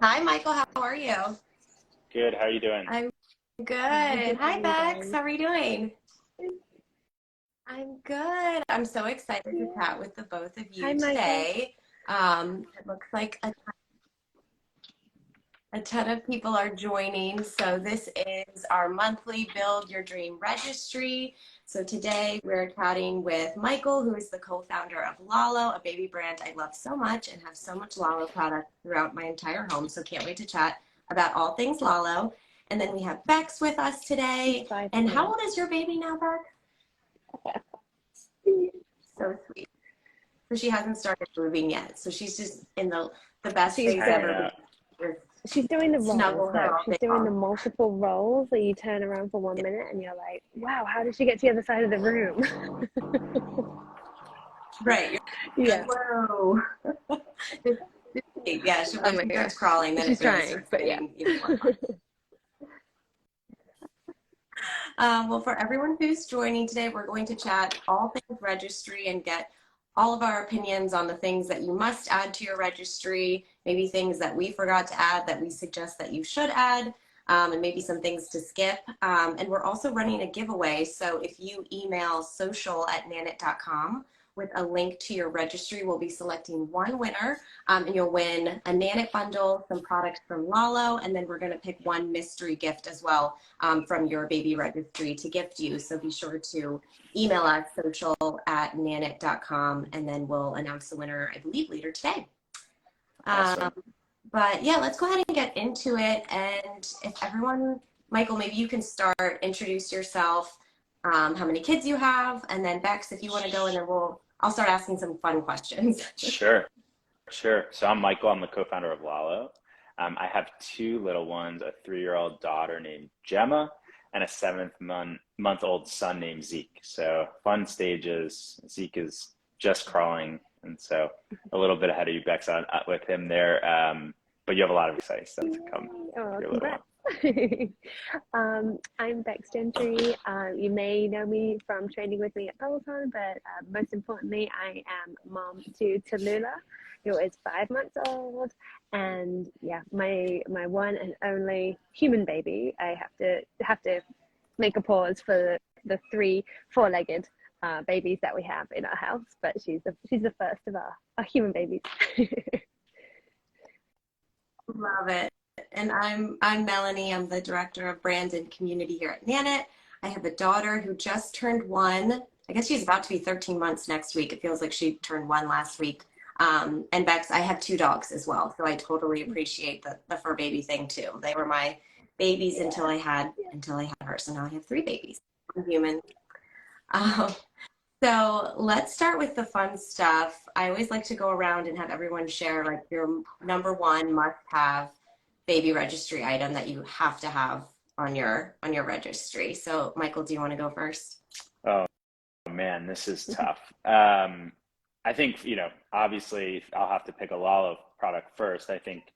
Hi, Michael. How are you? Good. How are you doing? I'm good. Good, how Hi, are you Bex. doing? How are you doing? I'm good. I'm so excited to Yeah. chat with the both of Hi, you Michael. today. It looks like a ton of people are joining. So this is our monthly Build Your Dream Registry. So today we're chatting with Michael, who is the co-founder of Lalo, a baby brand I love so much and have so much Lalo product throughout my entire home. So can't wait to chat about all things Lalo. And then we have Bex with us She's today. 5 And how now. old is your baby now, Bex? So sweet. So she hasn't started moving yet. So she's just in the best She's phase Hanging ever. out. Just she's doing the rolls snuggle her though. all She's day doing the long. multiple rolls that you turn around for 1 minute and you're like, wow, how did she get to the other side of the room? Right. You're like, Yeah. whoa. Yeah, Oh when my she starts gosh. crawling, then it She's really trying, starts but yeah. getting even more fun. Well, for everyone who's joining today, we're going to chat all things registry and get all of our opinions on the things that you must add to your registry, maybe things that we forgot to add that we suggest that you should add, and maybe some things to skip. And we're also running a giveaway. So if you email social@nanit.com with a link to your registry, we'll be selecting one winner, and you'll win a Nanit bundle, some products from Lalo, and then we're going to pick one mystery gift as well from your baby registry to gift you. So be sure to email us social@nanit.com, and then we'll announce the winner, I believe, later today. Awesome. But yeah, let's go ahead and get into it. And if everyone, Michael, maybe you can start, introduce yourself, how many kids you have, and then Bex, if you want to go, and then I'll start asking some fun questions. Sure. Sure. So I'm Michael. I'm the co-founder of Lalo. I have two little ones, a 3-year-old daughter named Gemma and a 7-month-old son named Zeke. So fun stages. Zeke is just crawling. And so a little bit ahead of you, Bex, with him there. But you have a lot of exciting stuff to come with Oh, your little one. congrats. I'm Becs Gentry. You may know me from training with me at Peloton, but most importantly, I am mom to Tallulah, who is 5 months old. And yeah, my one and only human baby. I have to make a pause for the 3 4-legged babies that we have in our house, but she's the first of our human babies. Love it. And I'm Melanie. I'm the director of brand and community here at Nanit. I have a daughter who just turned 1. I guess she's about to be 13 months next week. It feels like she turned 1 last week. And Bex, I have 2 dogs as well, so I totally appreciate the fur baby thing too. They were my babies Yeah. until I had her. So now I have 3 babies. I'm human. Um, so let's start with the fun stuff. I always like to go around and have everyone share like your number one must-have baby registry item that you have to have on your registry. So Michael, do you want to go first? Oh man, this is tough. I think, obviously I'll have to pick a Lalo product first. I think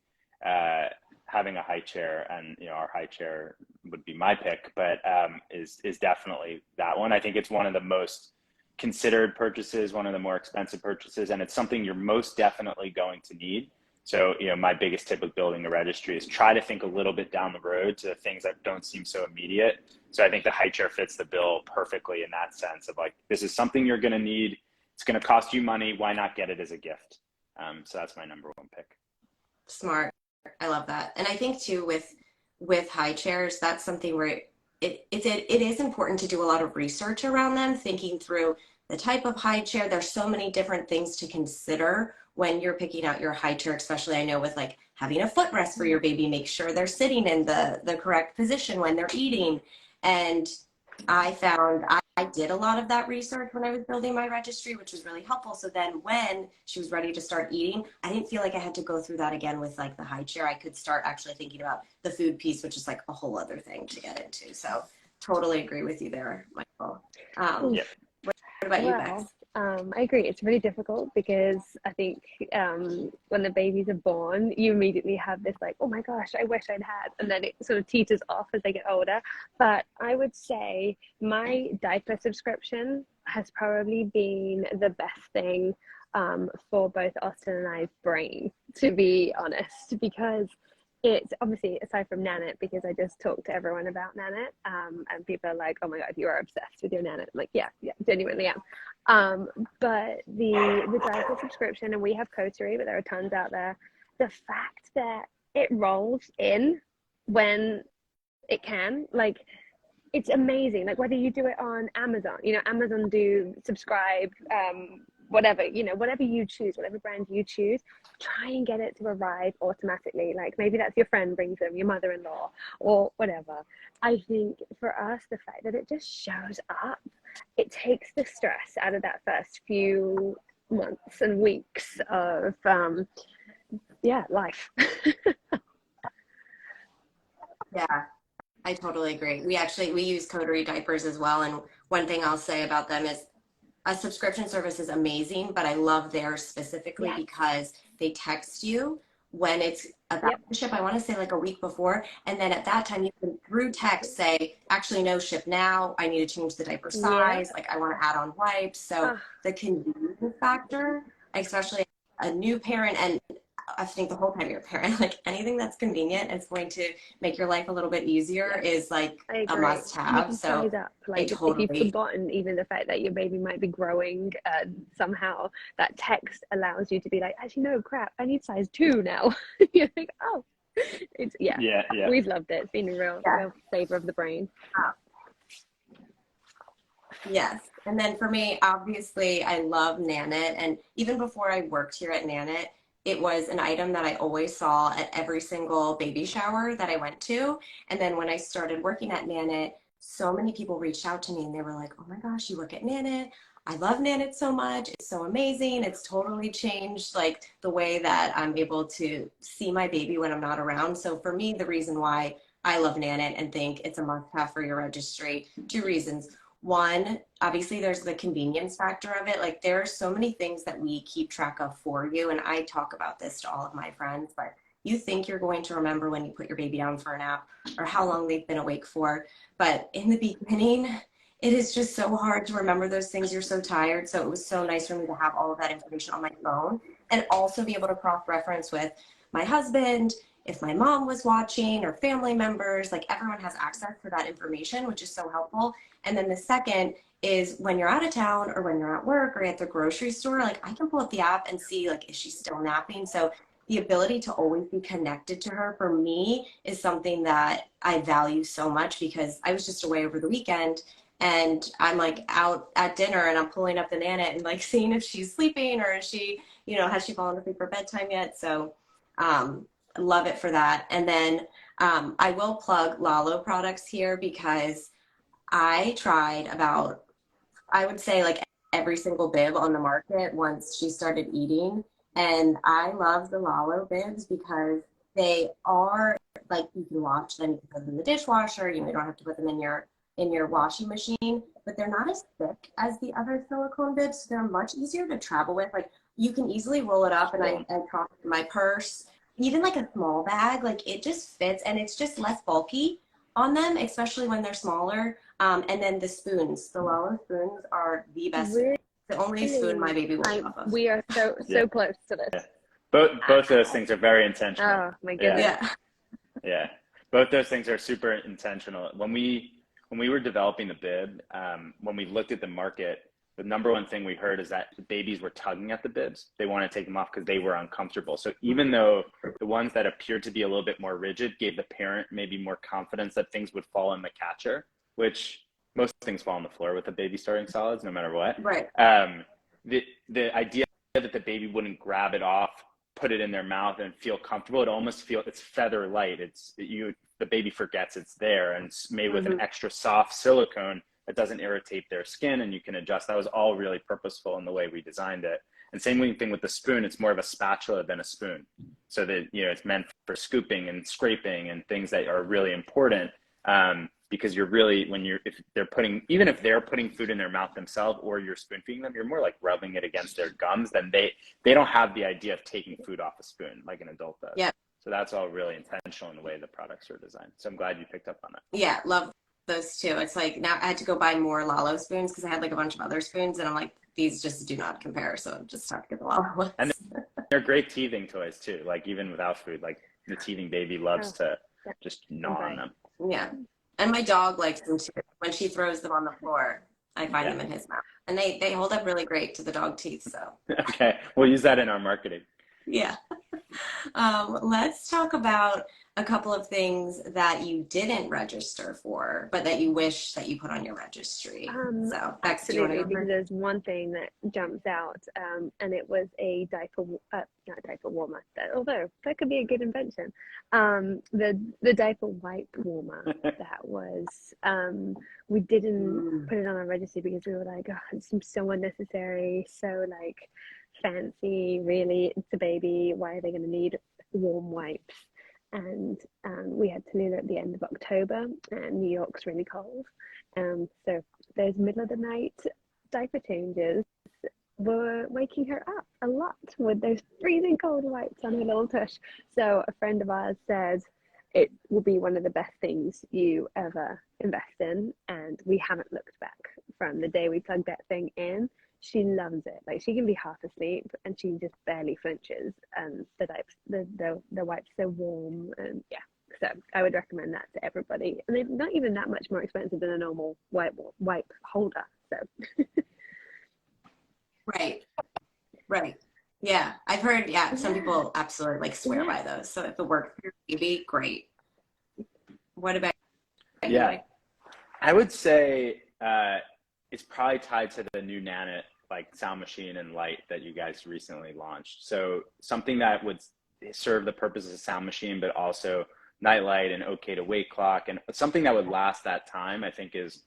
having a high chair and, our high chair would be my pick, but is definitely that one. I think it's one of the most considered purchases, one of the more expensive purchases, and it's something you're most definitely going to need. So, my biggest tip of building a registry is try to think a little bit down the road to things that don't seem so immediate. So I think the high chair fits the bill perfectly in that sense of like, this is something you're going to need. It's going to cost you money. Why not get it as a gift? So that's my number one pick. Smart. I love that. And I think too with high chairs, that's something where it is important to do a lot of research around them, thinking through the type of high chair. There's so many different things to consider when you're picking out your high chair, especially I know with like having a footrest for your baby, make sure they're sitting in the correct position when they're eating. And I found I did a lot of that research when I was building my registry, which was really helpful. So then when she was ready to start eating, I didn't feel like I had to go through that again with like the high chair. I could start actually thinking about the food piece, which is like a whole other thing to get into. So totally agree with you there, Michael. Yeah. What about you, Bex? Well, I agree. It's really difficult because I think when the babies are born, you immediately have this like, oh my gosh, I wish I'd had, and then it sort of teeters off as they get older. But I would say my diaper subscription has probably been the best thing for both Austin and I's brain, to be honest, because it's obviously, aside from Nanit, because I just talked to everyone about Nanit, and people are like, oh my God, you are obsessed with your Nanit. I'm like, yeah, genuinely am. But the diaper subscription, and we have Coterie, but there are tons out there. The fact that it rolls in when it can, like, it's amazing. Like, whether you do it on Amazon, Amazon do subscribe, whatever, whatever you choose, whatever brand you choose, try and get it to arrive automatically. Like, maybe that's your friend brings them, your mother-in-law, or whatever. I think for us, the fact that it just shows up, it takes the stress out of that first few months and weeks of, life. Yeah, I totally agree. We use Coterie diapers as well. And one thing I'll say about them is a subscription service is amazing, but I love theirs specifically Yes. because they text you when it's about to ship. I want to say like a week before. And then at that time, you can through text say, actually, no, ship now. I need to change the diaper size. Like, I want to add on wipes. So the convenience factor, especially a new parent, and I think the whole time you're a parent, like anything that's convenient, it's going to make your life a little bit easier, is like a must have. You can size up. Like, if you've forgotten even the fact that your baby might be growing, somehow that text allows you to be like, actually, no, crap, I need size 2 now. You're like, oh, it's we've loved it. It's been a real saver of the brain. Yes. And then for me, obviously, I love Nanit. And even before I worked here at Nanit, it was an item that I always saw at every single baby shower that I went to. And then when I started working at Nanit, so many people reached out to me and they were like, oh my gosh, you work at Nanit. I love Nanit so much. It's so amazing. It's totally changed like the way that I'm able to see my baby when I'm not around. So for me, the reason why I love Nanit and think it's a must have for your registry, 2 reasons. One, obviously there's the convenience factor of it. Like, there are so many things that we keep track of for you. And I talk about this to all of my friends, but you think you're going to remember when you put your baby down for a nap or how long they've been awake for. But in the beginning, it is just so hard to remember those things. You're so tired. So it was so nice for me to have all of that information on my phone and also be able to cross-reference with my husband, if my mom was watching, or family members. Like, everyone has access to that information, which is so helpful. And then the second is when you're out of town or when you're at work or at the grocery store, like, I can pull up the app and see, like, is she still napping? So the ability to always be connected to her for me is something that I value so much, because I was just away over the weekend and I'm like out at dinner and I'm pulling up the Nanit and like seeing if she's sleeping or is she, has she fallen asleep for bedtime yet? So love it for that. And then I will plug Lalo products here because I tried about, I would say, like every single bib on the market once she started eating. And I love the Lalo bibs because they are like, you can wash them, you can put them in the dishwasher, you don't have to put them in your washing machine, but they're not as thick as the other silicone bibs. So they're much easier to travel with. Like, you can easily roll it up and I toss it in my purse, even like a small bag, like it just fits and it's just less bulky on them, especially when they're smaller. And then the spoons, the Lalo spoons are the best. Really? The only spoon my baby will eat off of. We are so close to this. Yeah. Both those things are very intentional. Oh my goodness. Yeah. Both those things are super intentional. When we were developing the bib, when we looked at the market, the number one thing we heard is that the babies were tugging at the bibs. They want to take them off because they were uncomfortable. So even though the ones that appeared to be a little bit more rigid gave the parent maybe more confidence that things would fall in the catcher, which most things fall on the floor with the baby starting solids, no matter what. Right. The idea that the baby wouldn't grab it off, put it in their mouth and feel comfortable, it's feather light. The baby forgets it's there, and it's made with an extra soft silicone that doesn't irritate their skin, and you can adjust. That was all really purposeful in the way we designed it. And same thing with the spoon. It's more of a spatula than a spoon. So that, it's meant for scooping and scraping and things that are really important. Because you're really, if they're putting food in their mouth themselves or you're spoon feeding them, you're more like rubbing it against their gums than they don't have the idea of taking food off a spoon like an adult does. Yeah. So that's all really intentional in the way the products are designed. So I'm glad you picked up on that. Yeah, love those too. It's like, now I had to go buy more Lalo spoons because I had like a bunch of other spoons and I'm like, these just do not compare. So just have to get the Lalo ones. And they're great teething toys too. Like, even without food, like the teething baby loves to just gnaw on them. Yeah. And my dog likes them too. When she throws them on the floor, I find them in his mouth. And they hold up really great to the dog teeth. So okay, we'll use that in our marketing. Yeah. Let's talk about a couple of things that you didn't register for, but that you wish that you put on your registry. So, Bex, do you want to Absolutely, go because first? there's one thing that jumps out, and it was a not diaper warmer, although that could be a good invention. The diaper wipe warmer that was, we didn't put it on our registry because we were like, oh, it seems so unnecessary, so like fancy, really, it's a baby, why are they going to need warm wipes? And we had Tallulah at the end of October, and New York's really cold. So those middle of the night diaper changes were waking her up a lot with those freezing cold wipes on her little tush. So a friend of ours said it will be one of the best things you ever invest in, and we haven't looked back from the day we plugged that thing in. She loves it. Like, she can be half asleep and she just barely flinches, and the wipes so warm, and yeah. So I would recommend that to everybody, and they're not even that much more expensive than a normal wipe holder. So Right. Yeah. I've heard, some people absolutely like swear by those. So if it works for your baby, great. What about you, Mike? I would say it's probably tied to the new Nanit like sound machine and light that you guys recently launched. So something that would serve the purpose of a sound machine, but also night light and okay to wake clock, and something that would last that time, I think is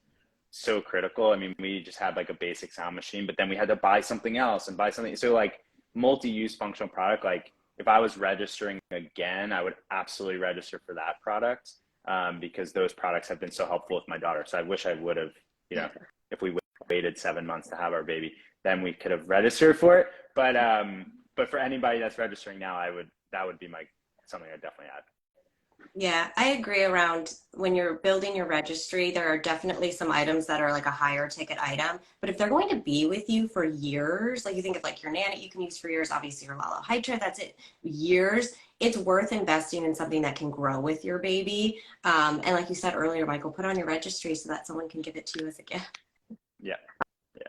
so critical. I mean, we just had like a basic sound machine, but then we had to buy something else and buy something. So like multi-use functional product, like if I was registering again, I would absolutely register for that product because those products have been so helpful with my daughter. So I wish I would have, if we waited 7 months to have our baby, then we could have registered for it. But for anybody that's registering now, that would be something I'd definitely add. Yeah, I agree. Around when you're building your registry, there are definitely some items that are like a higher ticket item. But if they're going to be with you for years, like you think of like your Nanit you can use for years, obviously your Lalo high chair, that's it, years, it's worth investing in something that can grow with your baby. And like you said earlier, Michael, put on your registry so that someone can give it to you as a gift. Yeah.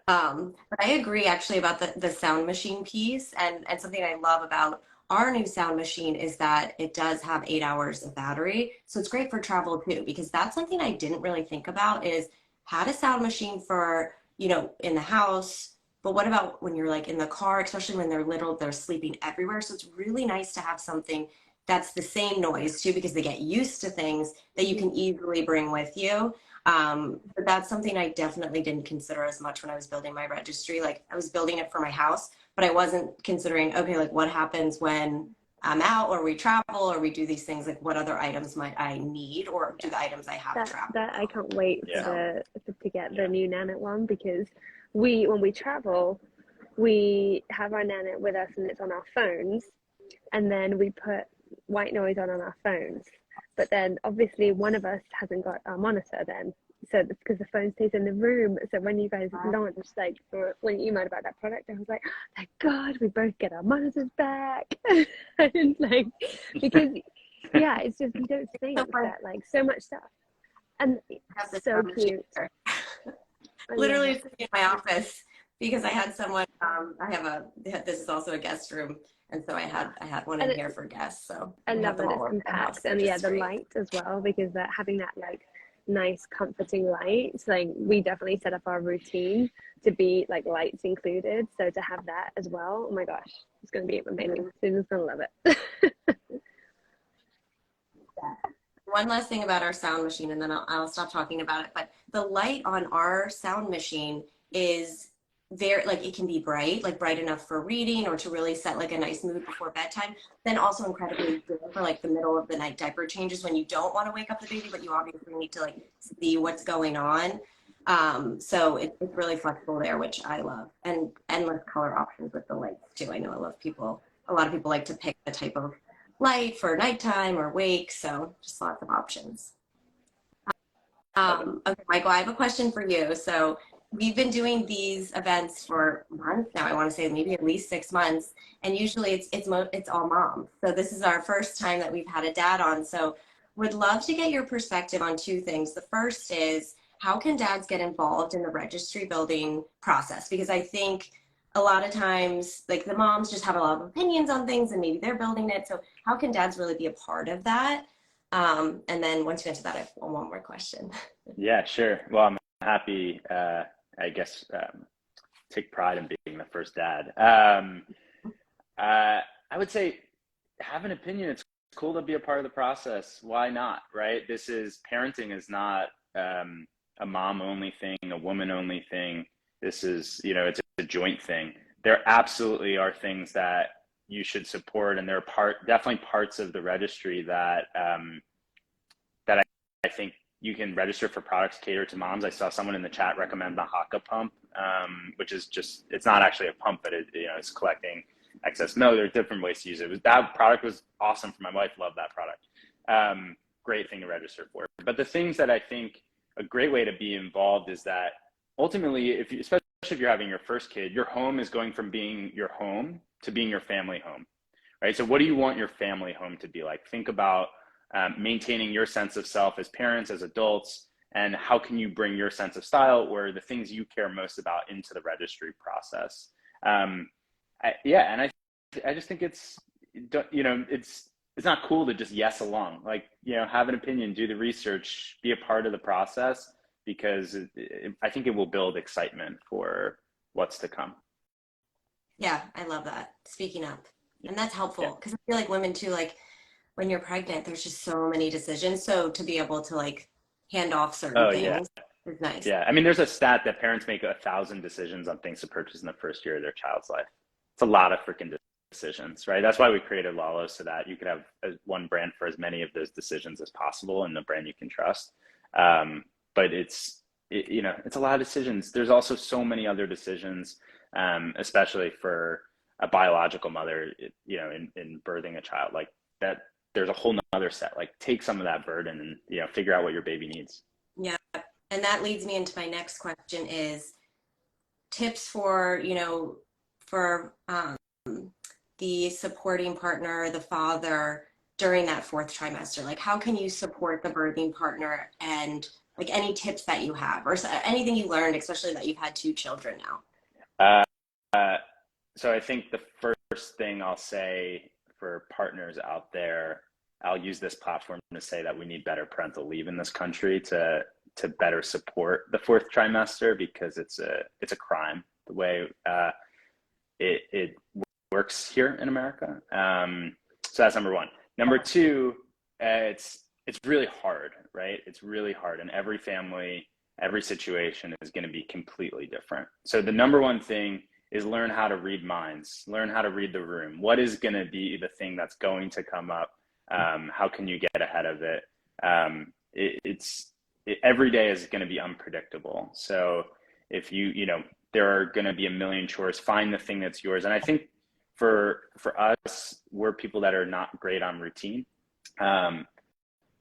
But I agree actually about the sound machine piece, and something I love about our new sound machine is that it does have 8 hours of battery. So it's great for travel too, because that's something I didn't really think about is had a sound machine for, in the house, but what about when you're like in the car, especially when they're little, they're sleeping everywhere. So it's really nice to have something that's the same noise too, because they get used to things that you can easily bring with you. But that's something I definitely didn't consider as much when I was building my registry. Like I was building it for my house, but I wasn't considering, okay, like what happens when I'm out or we travel or we do these things, like what other items might I need, or do the items I have travel? That I can't wait to get the new Nanit one, because when we travel, we have our Nanit with us and it's on our phones, and then we put white noise on our phones. But then obviously one of us hasn't got our monitor then. So because the phone stays in the room. So when you guys launched, like, or when you emailed about that product, I was like, thank God we both get our monitors back. And like, because it's just, you don't think that like so much stuff. And it's so cute. Literally sitting in my office because I had someone, this is also a guest room. And so I had one in here for guests. So I love that it's compact, and the light as well, because having that like nice comforting light. So, like, we definitely set up our routine to be like lights included. So to have that as well, oh my gosh, it's going to be amazing. Susan's going to love it. One last thing about our sound machine, and then I'll stop talking about it. But the light on our sound machine is very, like, it can be bright, like bright enough for reading or to really set like a nice mood before bedtime. Then also incredibly good for like the middle of the night diaper changes when you don't want to wake up the baby, but you obviously need to like see what's going on. So it's really flexible there, which I love, and endless color options with the lights too. I know a lot of people like to pick the type of light for nighttime or wake, so just lots of options. Okay, Michael, I have a question for you. So we've been doing these events for months now. I want to say maybe at least 6 months, and usually it's all moms. So this is our first time that we've had a dad on. So would love to get your perspective on two things. The first is, how can dads get involved in the registry building process? Because I think a lot of times, like, the moms just have a lot of opinions on things, and maybe they're building it. So how can dads really be a part of that? And then once you get to that, I have one more question. Yeah, sure. Well, I'm happy, I guess, take pride in being the first dad. I would say have an opinion. It's cool to be a part of the process. Why not, right? Parenting is not a mom only thing, a woman only thing. This is, it's a joint thing. There absolutely are things that you should support, and there are definitely parts of the registry that I think you can register for products catered to moms. I saw someone in the chat recommend the Haka pump, which is just, it's not actually a pump, but it's collecting excess milk. There's different ways to use it. That product was awesome for my wife. Loved that product. Great thing to register for. But the things that I think a great way to be involved is that ultimately, especially if you're having your first kid, your home is going from being your home to being your family home, right? So what do you want your family home to be like? Think about maintaining your sense of self as parents, as adults, and how can you bring your sense of style or the things you care most about into the registry process. And I just think it's not cool to just yes along, like, have an opinion, do the research, be a part of the process, because I think it will build excitement for what's to come. Yeah, I love that. Speaking up. And that's helpful, because I feel like women too, like, when you're pregnant, there's just so many decisions. So to be able to, like, hand off certain things is nice. Yeah. I mean, there's a stat that parents make 1,000 decisions on things to purchase in the first year of their child's life. It's a lot of freaking decisions, right? That's why we created Lalo, so that you could have one brand for as many of those decisions as possible, and the brand you can trust. But it's a lot of decisions. There's also so many other decisions, especially for a biological mother, in birthing a child, like that. There's a whole nother set, like, take some of that burden and, figure out what your baby needs. Yeah. And that leads me into my next question is tips for, the supporting partner, the father, during that fourth trimester. Like, how can you support the birthing partner, and, like, any tips that you have, or anything you learned, especially that you've had 2 children now? So I think the first thing I'll say for partners out there, I'll use this platform to say that we need better parental leave in this country to better support the fourth trimester, because it's a crime the way it works here in America. So that's number one. Number two, it's really hard, right? It's really hard, and every family, every situation is going to be completely different. So the number one thing is learn how to read minds, learn how to read the room. What is going to be the thing that's going to come up? How can you get ahead of it? Every day is going to be unpredictable. So if there are going to be a million chores, find the thing that's yours. And I think for us, we're people that are not great on routine.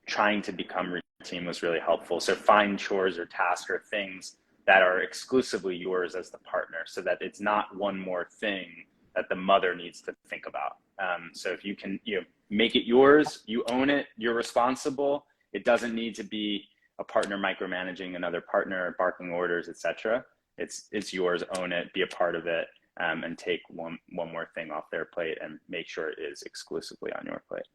Trying to become routine was really helpful. So find chores or tasks or things that are exclusively yours as the partner, so that it's not one more thing that the mother needs to think about. So if you can, make it yours, you own it, you're responsible. It doesn't need to be a partner micromanaging another partner, barking orders, etc. It's yours, own it, be a part of it, and take one more thing off their plate and make sure it is exclusively on your plate.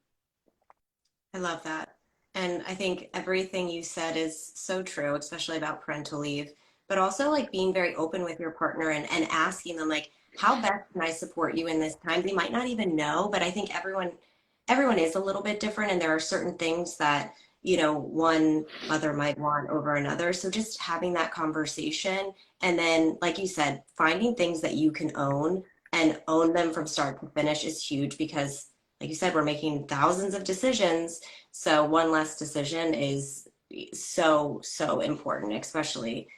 I love that. And I think everything you said is so true, especially about parental leave, but also, like, being very open with your partner and asking them, like, how best can I support you in this time? They might not even know, but I think everyone is a little bit different, and there are certain things that, one mother might want over another. So just having that conversation, and then, like you said, finding things that you can own and own them from start to finish is huge, because, like you said, we're making thousands of decisions. So one less decision is so, so important, especially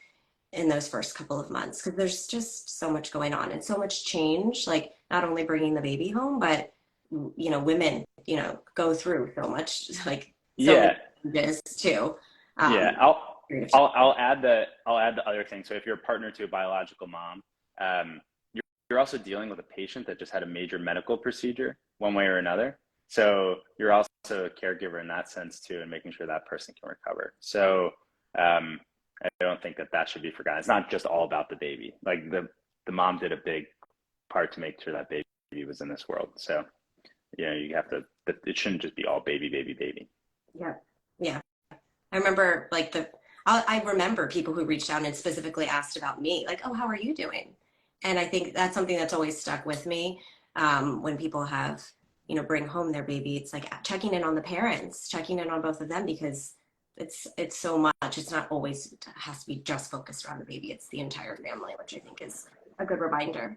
in those first couple of months, because there's just so much going on and so much change, like, not only bringing the baby home, but, women, go through so much, like, so many changes too. Yeah, period of time. I'll add the other thing. So if you're a partner to a biological mom, you're also dealing with a patient that just had a major medical procedure one way or another. So you're also a caregiver in that sense too, and making sure that person can recover. So I don't think that should be forgotten. It's not just all about the baby. Like the mom did a big part to make sure that baby was in this world. So, you have to, it shouldn't just be all baby, baby, baby. Yeah. Yeah. I remember I remember people who reached out and specifically asked about me, like, oh, how are you doing? And I think that's something that's always stuck with me. When people have, bring home their baby, it's like checking in on the parents, checking in on both of them, because it's so much. It's not always, it has to be just focused around the baby. It's the entire family, which I think is a good reminder.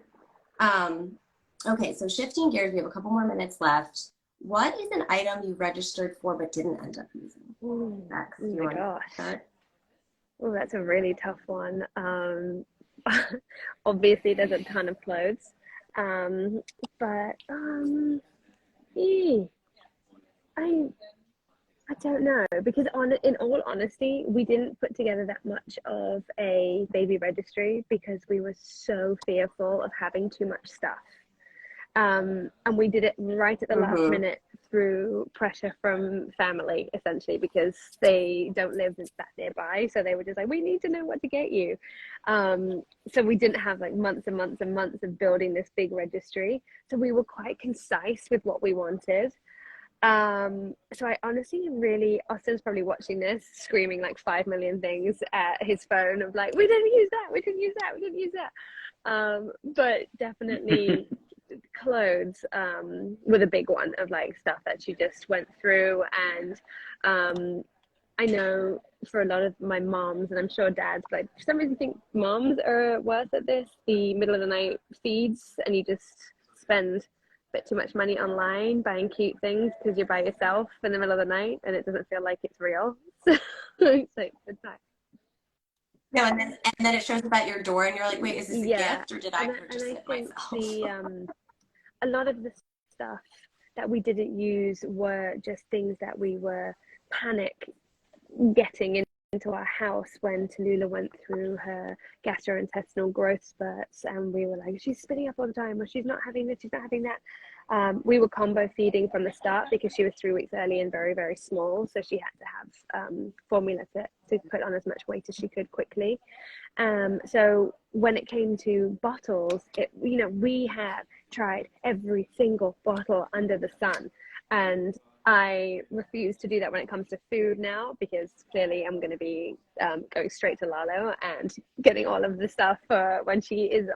Okay, so shifting gears, we have a couple more minutes left. What is an item you registered for but didn't end up using? Becs, oh my gosh. Oh, that's a really tough one. Obviously, there's a ton of clothes, but I don't know, because in all honesty, we didn't put together that much of a baby registry because we were so fearful of having too much stuff. And we did it right at the last minute through pressure from family, essentially, because they don't live that nearby. So they were just like, we need to know what to get you. So we didn't have like months and months and months of building this big registry. So we were quite concise with what we wanted. So I honestly Austin's probably watching this, screaming like 5 million things at his phone of like, we didn't use that, we didn't use that, we didn't use that. But definitely clothes were the big one of like stuff that you just went through. And I know for a lot of my moms, and I'm sure dads, like for some reason I think moms are worse at this, the middle of the night feeds, and you just spend a bit too much money online buying cute things because you're by yourself in the middle of the night and it doesn't feel like it's real. So it's like, it's not. No, and then it shows up at your door and you're like, wait, is this a gift or did I purchase it myself? A lot of the stuff that we didn't use were just things that we were panic getting into our house when Tallulah went through her gastrointestinal growth spurts, and we were like, she's spitting up all the time, or she's not having this, she's not having that. We were combo feeding from the start because she was 3 weeks early and very, very small, so she had to have formula to put on as much weight as she could quickly. So when it came to bottles, we have tried every single bottle under the sun, and I refuse to do that when it comes to food now, because clearly I'm going to be going straight to Lalo and getting all of the stuff when she is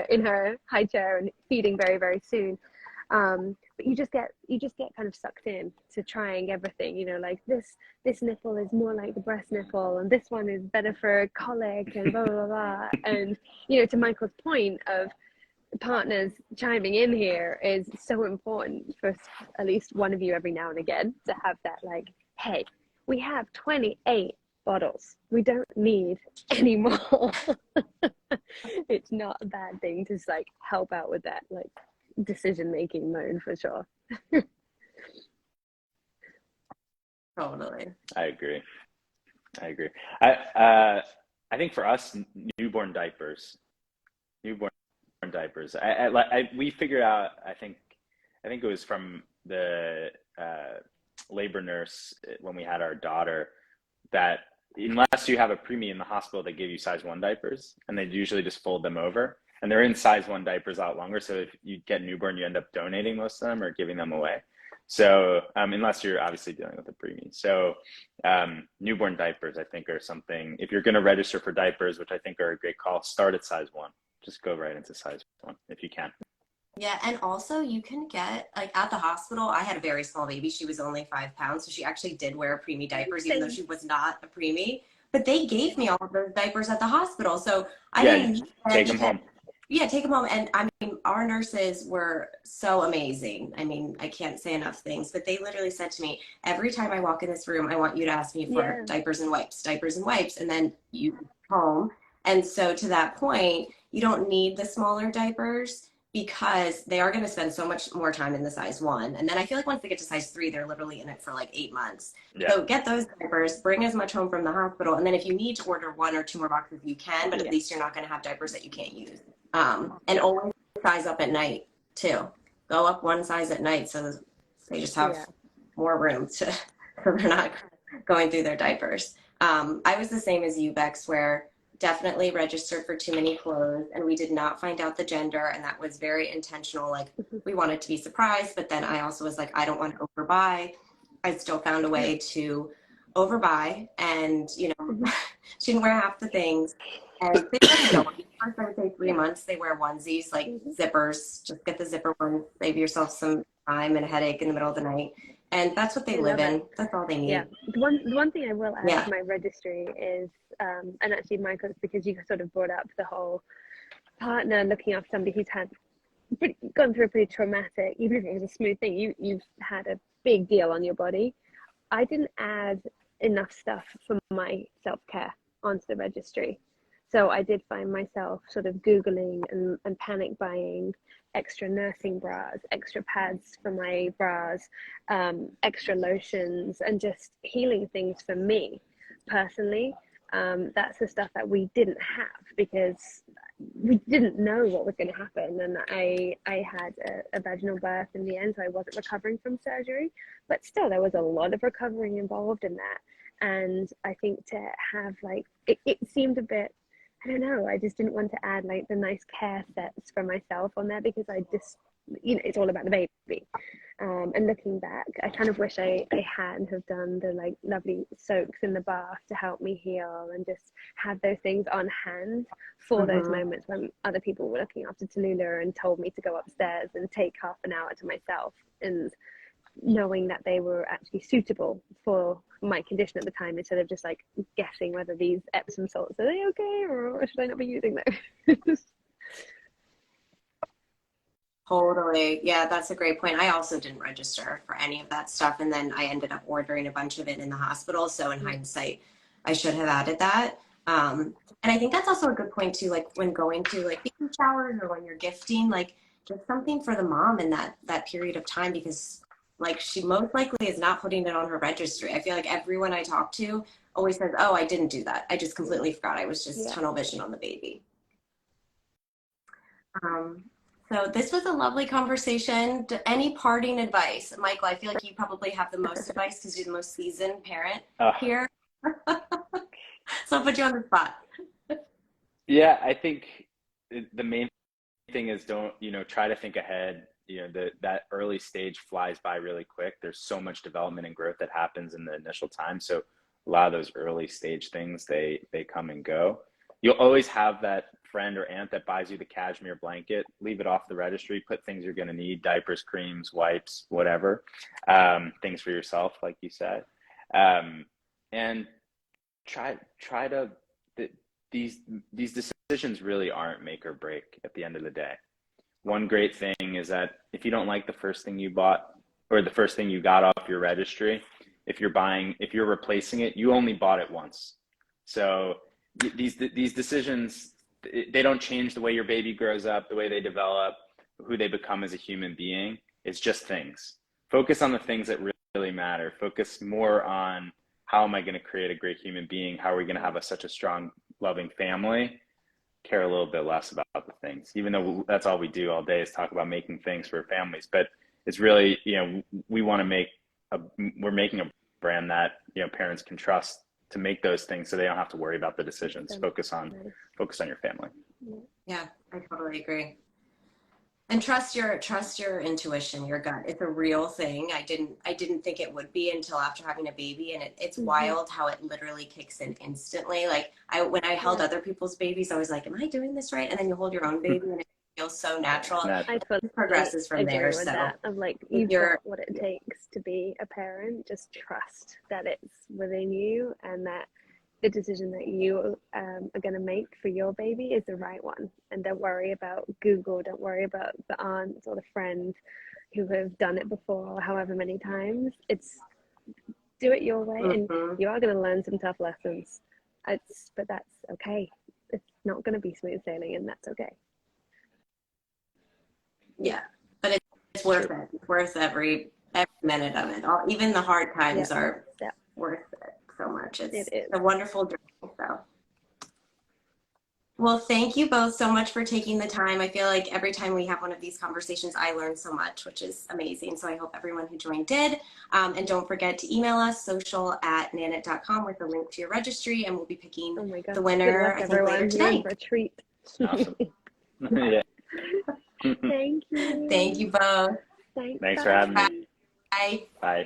in her high chair and feeding very, very soon. But you just get kind of sucked in to trying everything, like this nipple is more like the breast nipple, and this one is better for colic, and blah blah blah. And to Michael's point of partners chiming in here is so important for at least one of you every now and again to have that, like, hey, we have 28 bottles, we don't need any more. It's not a bad thing to like help out with that like decision making mode, for sure. Totally. I agree. I think for us, newborn diapers, we figured out, I think it was from the labor nurse when we had our daughter, that unless you have a preemie in the hospital, they give you size 1 diapers, and they usually just fold them over, and they're in size 1 diapers a lot longer. So if you get newborn, you end up donating most of them or giving them away. So unless you're obviously dealing with a preemie. So newborn diapers, I think, are something, if you're going to register for diapers, which I think are a great call, start at size 1. Just go right into size 1 if you can. Yeah, and also you can get, like, at the hospital, I had a very small baby. She was only 5 pounds, so she actually did wear preemie diapers, even though she was not a preemie. But they gave me all of those diapers at the hospital, so I didn't take them home. Yeah, take them home. And I mean, our nurses were so amazing. I mean, I can't say enough things, but they literally said to me, every time I walk in this room, I want you to ask me for diapers and wipes, and then you home. And so to that point, you don't need the smaller diapers. because they are going to spend so much more time in the size 1. And then I feel like once they get to size 3, they're literally in it for like 8 months. Yeah. So get those diapers, bring as much home from the hospital. And then if you need to order 1 or 2 more boxes, you can, but at least you're not going to have diapers that you can't use. And always size up at night too. Go up 1 size at night so they just have more room so they're not going through their diapers. I was the same as you, Bex, where definitely registered for too many clothes and we did not find out the gender, and that was very intentional. Like, we wanted to be surprised, but then I also was like, I don't want to overbuy. I still found a way to overbuy, and she didn't wear half the things. And they really don't. First, I would say 3 months they wear onesies, like zippers. Just get the zipper ones, save yourself some time and a headache in the middle of the night. And that's what they live in. That's all they need. Yeah. The one thing I will add to my registry is, and actually, Michael, it's because you sort of brought up the whole partner looking after somebody who's gone through a pretty traumatic, even if it was a smooth thing, you've had a big deal on your body. I didn't add enough stuff for my self-care onto the registry. So I did find myself sort of Googling and panic buying extra nursing bras, extra pads for my bras, extra lotions, and just healing things for me personally. That's the stuff that we didn't have because we didn't know what was going to happen. And I had a vaginal birth in the end, so I wasn't recovering from surgery, but still there was a lot of recovering involved in that. And I think to have it seemed a bit, I don't know, I just didn't want to add like the nice care sets for myself on there because I just, it's all about the baby. And looking back, I kind of wish I had have done the like lovely soaks in the bath to help me heal and just have those things on hand for those moments when other people were looking after Tallulah and told me to go upstairs and take half an hour to myself, and knowing that they were actually suitable for my condition at the time instead of just like guessing whether these Epsom salts, are they okay or should I not be using those? Totally. Yeah, that's a great point. I also didn't register for any of that stuff. And then I ended up ordering a bunch of it in the hospital. So in hindsight, I should have added that. And I think that's also a good point too, like when going to like baby showers or when you're gifting, like just something for the mom in that period of time, because like she most likely is not putting it on her registry. I feel like everyone I talk to always says, oh, I didn't do that. I just completely forgot. I was just tunnel vision on the baby. So this was a lovely conversation. Any parting advice? Michael, I feel like you probably have the most advice because you're the most seasoned parent here. So I'll put you on the spot. Yeah, I think the main thing is don't, try to think ahead. That early stage flies by really quick. There's so much development and growth that happens in the initial time. So a lot of those early stage things, they come and go. You'll always have that friend or aunt that buys you the cashmere blanket. Leave it off the registry, put things you're going to need, diapers, creams, wipes, whatever, things for yourself, like you said. And try to, these decisions really aren't make or break at the end of the day. One great thing is that if you don't like the first thing you bought or the first thing you got off your registry, if you're replacing it, you only bought it once. So these decisions, they don't change the way your baby grows up, the way they develop, who they become as a human being. It's just things. Focus on the things that really matter. Focus more on how am I going to create a great human being? How are we going to have such a strong, loving family? Care a little bit less about the things, even though that's all we do all day is talk about making things for families. But it's really, we want to we're making a brand that, parents can trust to make those things so they don't have to worry about the decisions. Focus on your family. Yeah, I totally agree. And trust your intuition, your gut. It's a real thing. I didn't think it would be until after having a baby, and it's wild how it literally kicks in instantly. Like when I held other people's babies, I was like, am I doing this right? And then you hold your own baby and it feels so natural. I fully progresses from agree there. with so that. Of like, you've got what it takes to be a parent. Just trust that it's within you and that the decision that you are going to make for your baby is the right one. And don't worry about Google. Don't worry about the aunts or the friends who have done it before, however many times. It's do it your way, and you are going to learn some tough lessons. But that's okay. It's not going to be smooth sailing, and that's okay. Yeah, but it's worth it. It's worth every minute of it. Even the hard times are worth it so much. It's a wonderful journey. So, well, thank you both so much for taking the time. I feel like every time we have one of these conversations, I learn so much, which is amazing. So I hope everyone who joined did. And don't forget to email us, social@nanit.com, with a link to your registry, and we'll be picking the winner, I think, later today. For a treat. Awesome. Yeah. Thank you. Thank you both. Thanks Thanks for having me. Bye. Bye.